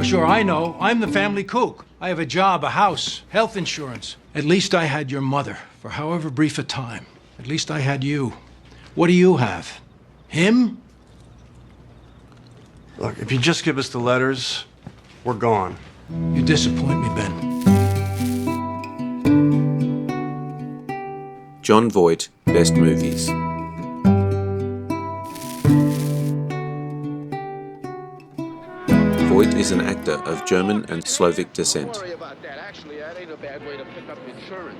sure, I know. I'm the family kook. I have a job, a house, health insurance. At least I had your mother, for however brief a time. At least I had you. What do you have? Him? Look, if you just give us the letters, we're gone. You disappoint me, Ben. Jon Voight, Best Movies. Voight is an actor of German and Slovak descent.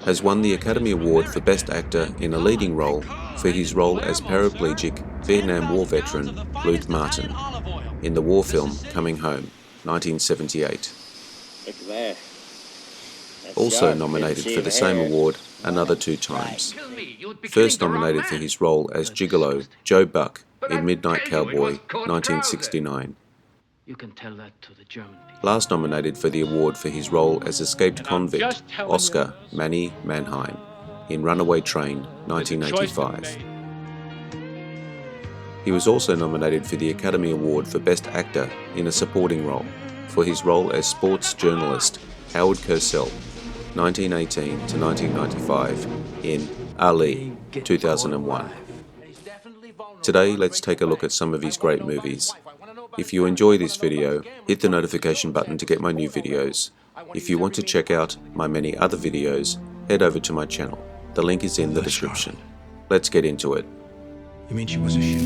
Has won the Academy Award for Best Actor in a Leading Role for his role as paraplegic Vietnam War veteran Luke Martin in the war film Coming Home, 1978. Also nominated for the same award another 2 times. First nominated for his role as gigolo Joe Buck in Midnight Cowboy, 1969. You can tell that to the German people. Last nominated for the award for his role as escaped convict Oscar Manny Manheim in Runaway Train, 1985. He was also nominated for the Academy Award for Best Actor in a Supporting Role for his role as sports journalist Howard Cosell, 1918 to 1995 in Ali, 2001. Today, let's take a look at some of his great movies. If you enjoy this video, hit the notification button to get my new videos. If you want to check out my many other videos, head over to my channel. The link is in the description. Let's get into it. You mean she was a shit?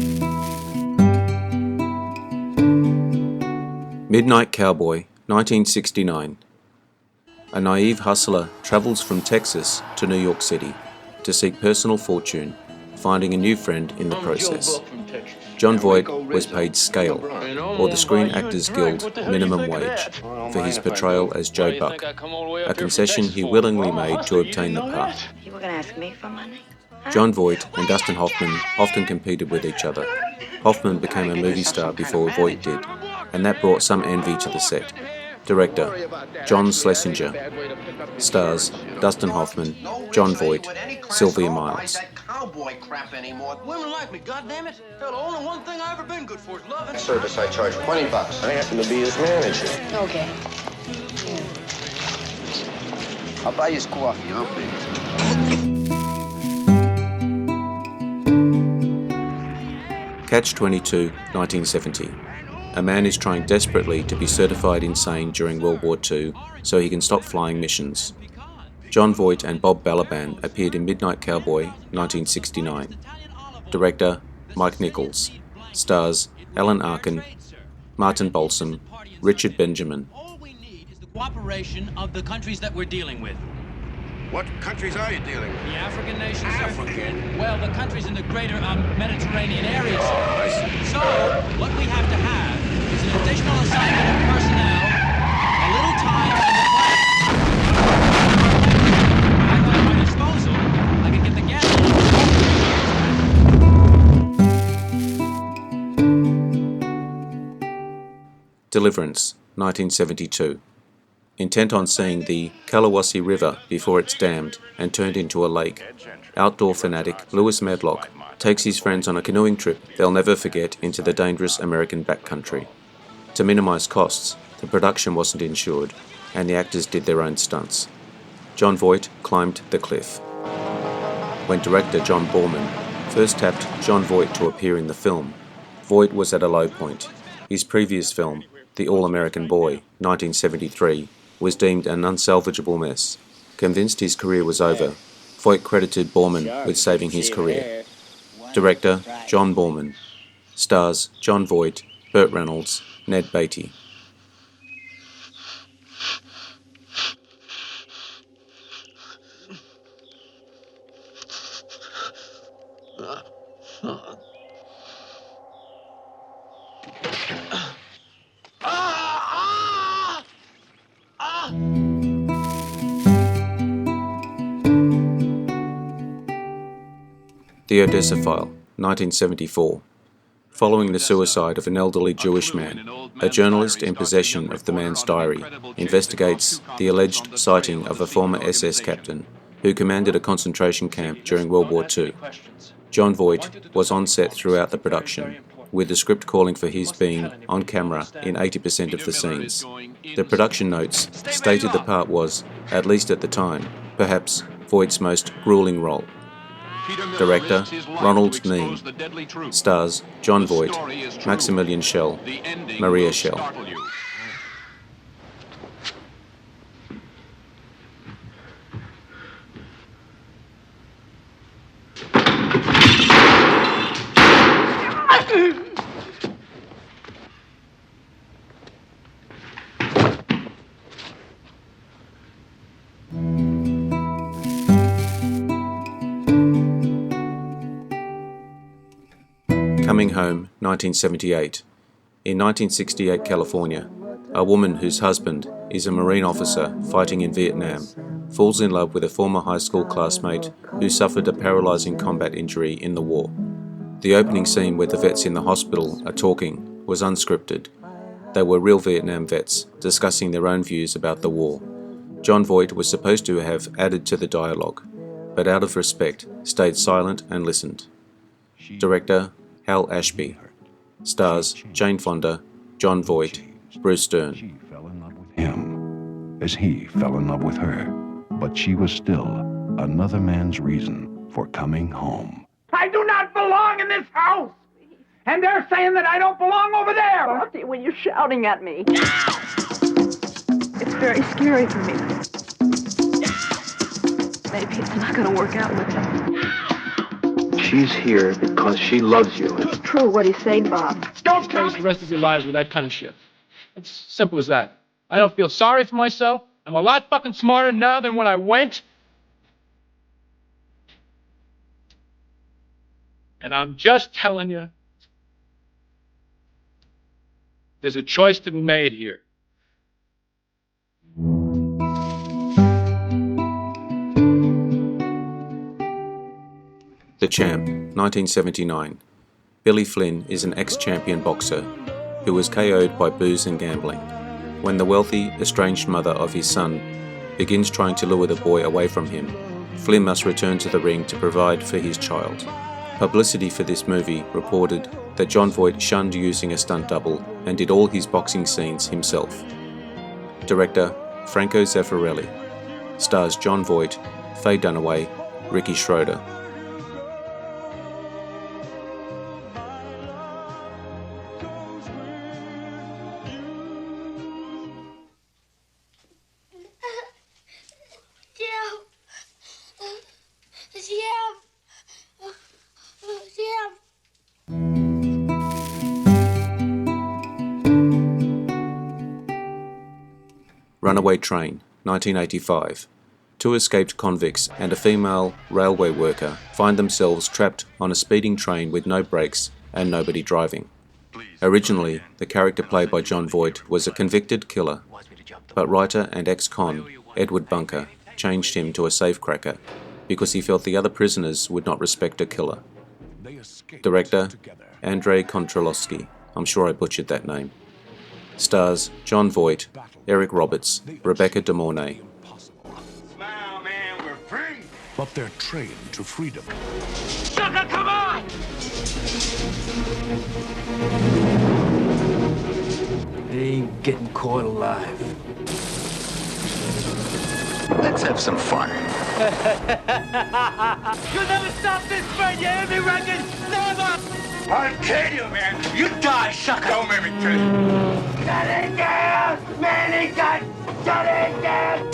Midnight Cowboy, 1969. A naive hustler travels from Texas to New York City to seek personal fortune, finding a new friend in the process. Jon Voight was paid scale, or the Screen Actors Guild minimum wage, for his portrayal as Joe Buck, a concession he willingly made to obtain the part. You were going to ask me for money? Jon Voight and Dustin Hoffman often competed with each other. Hoffman became a movie star before Voight did, and that brought some envy to the set. Director, John Schlesinger. Stars, Dustin Hoffman, Jon Voight, Sylvia Miles. Cowboy crap anymore. Women like me, goddammit. Hell, the only one thing I've ever been good for is loving. Service I charge $20. I happen to be his manager. Okay. I'll buy you his coffee, huh, please? Catch-22, 1970. A man is trying desperately to be certified insane during World War II so he can stop flying missions. Jon Voight and Bob Balaban appeared in Midnight Cowboy, 1969. Director, Mike Nichols. Stars, Alan Arkin, Martin Balsam, Richard Benjamin. All we need is the cooperation of the countries that we're dealing with. What countries are you dealing with? The African nations, sir. African? Well, the countries in the greater Mediterranean area, sir. So, what we have to have is an additional assignment of personnel, a little time, and the plan. I have at my disposal. I can get the gas. Deliverance, 1972. Intent on seeing the Kalawasi River before it's dammed and turned into a lake, outdoor fanatic Lewis Medlock takes his friends on a canoeing trip they'll never forget into the dangerous American backcountry. To minimise costs, the production wasn't insured, and the actors did their own stunts. Jon Voight climbed the cliff. When director John Borman first tapped Jon Voight to appear in the film, Voight was at a low point. His previous film, The All-American Boy, 1973, was deemed an unsalvageable mess. Convinced his career was over, Voight credited Borman with saving his career. Director, John Borman. Stars, Jon Voight, Burt Reynolds, Ned Beatty. The Odessa File, 1974. Following the suicide of an elderly Jewish man, a journalist in possession of the man's diary investigates the alleged sighting of a former SS captain who commanded a concentration camp during World War II. Jon Voight was on set throughout the production. with the script calling for his being on camera in 80% of the scenes. The production notes stated the part was, at least at the time, perhaps Voight's most grueling role. Director Ronald Neame. Stars Jon Voight, Maximilian Schell, Maria Schell. Coming Home, 1978. In 1968 California, a woman whose husband is a Marine officer fighting in Vietnam falls in love with a former high school classmate who suffered a paralyzing combat injury in the war. The opening scene where the vets in the hospital are talking was unscripted. They were real Vietnam vets discussing their own views about the war. Jon Voight was supposed to have added to the dialogue, but out of respect stayed silent and listened. Director Hal Ashby. Stars Jane Fonda, Jon Voight, Bruce Dern. She fell in love with him as he fell in love with her, but she was still another man's reason for coming home. I do not belong in this house! And they're saying that I don't belong over there! Lottie, when you're shouting at me. It's very scary for me. Maybe it's not going to work out with him. She's here because she loves you. It's true what he's saying, Bob. Don't tell Face me! the rest of your lives with that kind of shit. It's simple as that. I don't feel sorry for myself. I'm a lot fucking smarter now than when I went. And I'm just telling you, there's a choice to be made here. The Champ, 1979. Billy Flynn is an ex-champion boxer who was KO'd by booze and gambling. When the wealthy, estranged mother of his son begins trying to lure the boy away from him, Flynn must return to the ring to provide for his child. Publicity for this movie reported that Jon Voight shunned using a stunt double and did all his boxing scenes himself. Director Franco Zeffirelli. Stars Jon Voight, Faye Dunaway, Ricky Schroeder. Runaway Train, 1985. Two escaped convicts and a female railway worker find themselves trapped on a speeding train with no brakes and nobody driving. Originally, the character played by Jon Voight was a convicted killer, but writer and ex-con Edward Bunker changed him to a safecracker because he felt the other prisoners would not respect a killer. Director Andrei Konchalovsky. I'm sure I butchered that name. Stars Jon Voight, Eric Roberts, Rebecca De Mornay. Now, man, we're free! But they're trained to freedom. Sucker, come on! They ain't getting caught alive. Let's have some fun. You'll never stop this train, you hear me, Regan? Never! I'll kill you, man! You die, sucker! Don't make me kill you! Get it down! Manny, get it down!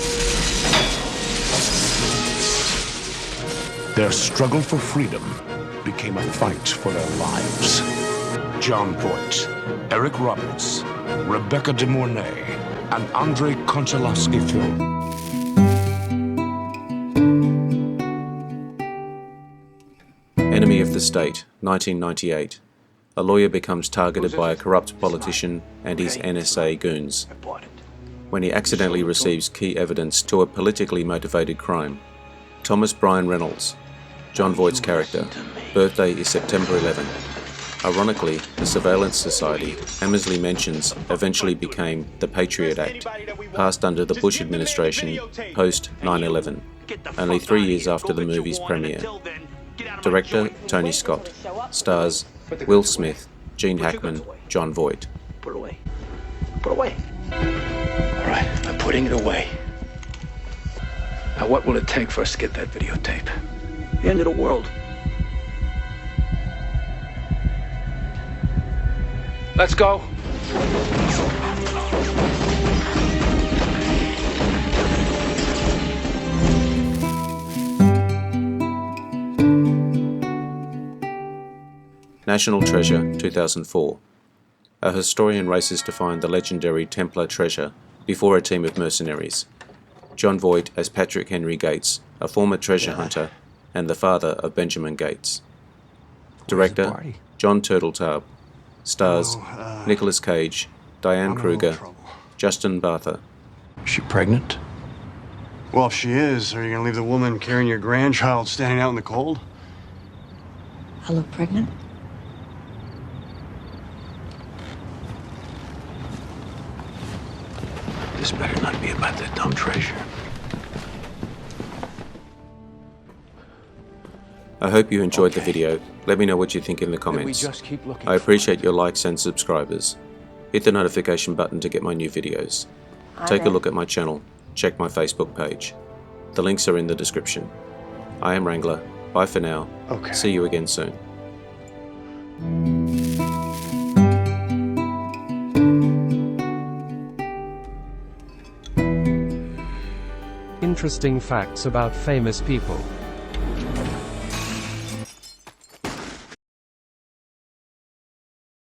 Their struggle for freedom became a fight for their lives. Jon Voight, Eric Roberts, Rebecca De Mornay, and Andrei Konchalovsky film. Enemy of the State, 1998. A lawyer becomes targeted by a corrupt politician and his NSA goons when he accidentally receives key evidence to a politically motivated crime. Thomas Bryan Reynolds, Jon Voight's character. Birthday is September 11. Ironically, the Surveillance Society Hammersley mentions eventually became the Patriot Act, passed under the Bush administration post 9/11, only 3 years after the movie's premiere. Director Tony Scott. Stars Will Smith, Gene Hackman, Jon Voight. Put it away. Put it away. All right, I'm putting it away. Now, what will it take for us to get that videotape? The end of the world. Let's go. National Treasure, 2004. A historian races to find the legendary Templar treasure before a team of mercenaries. Jon Voight as Patrick Henry Gates, a former treasure hunter and the father of Benjamin Gates. Director, John Turteltaub. Stars, Nicolas Cage, Diane Kruger, Justin Bartha. Is she pregnant? Well, if she is, are you going to leave the woman carrying your grandchild standing out in the cold? I look pregnant? This better not be about that dumb treasure. I hope you enjoyed the video. Let me know what you think in the comments. I appreciate your likes and subscribers. Hit the notification button to get my new videos. Take a look at my channel. Check my Facebook page. The links are in the description. I am Wrangler. Bye for now. See you again soon. Interesting facts about famous people.